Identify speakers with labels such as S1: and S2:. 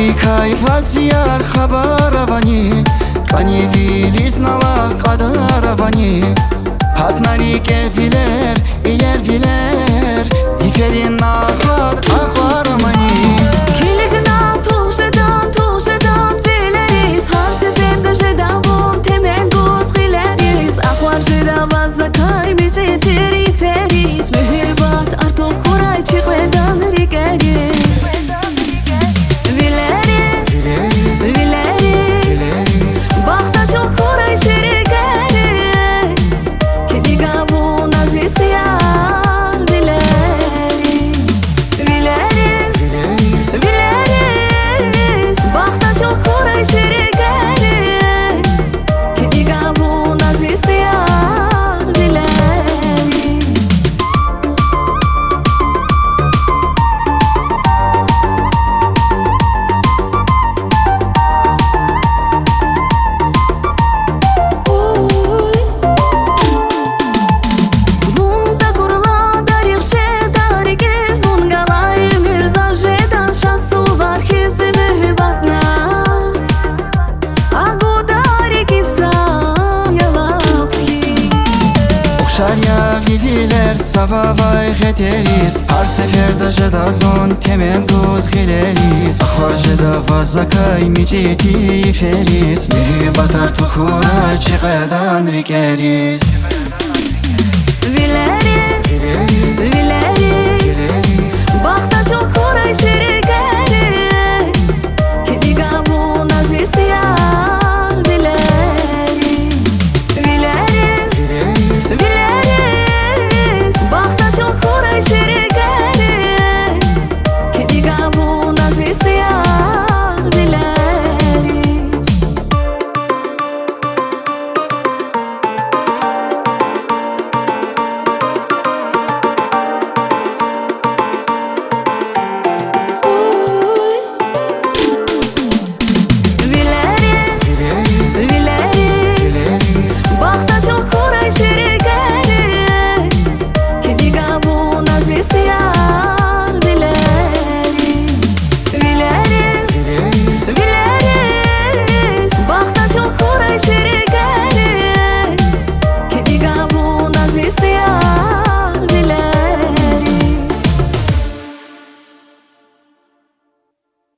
S1: Кайфазияр хабаравани Каневилис нала кадаравани Хатнари кефилер иер филер Иферин ахар ахарамани
S2: Kiligna tuşedan fileriz Har seferde jedavum temen göz gileriz Ahvar jedavaz zakay bice teriferiz Mühibbat artık kuray çıkmadan rigeriz
S1: Şarya viviler savavay xeteriz Har seferde jedazon temen göz gileriz Ahvar jedavaz zakay mice teriferiz Mühibbat artık kuray çıkmadan rigeriz
S2: Vileriz Bakta çok kuray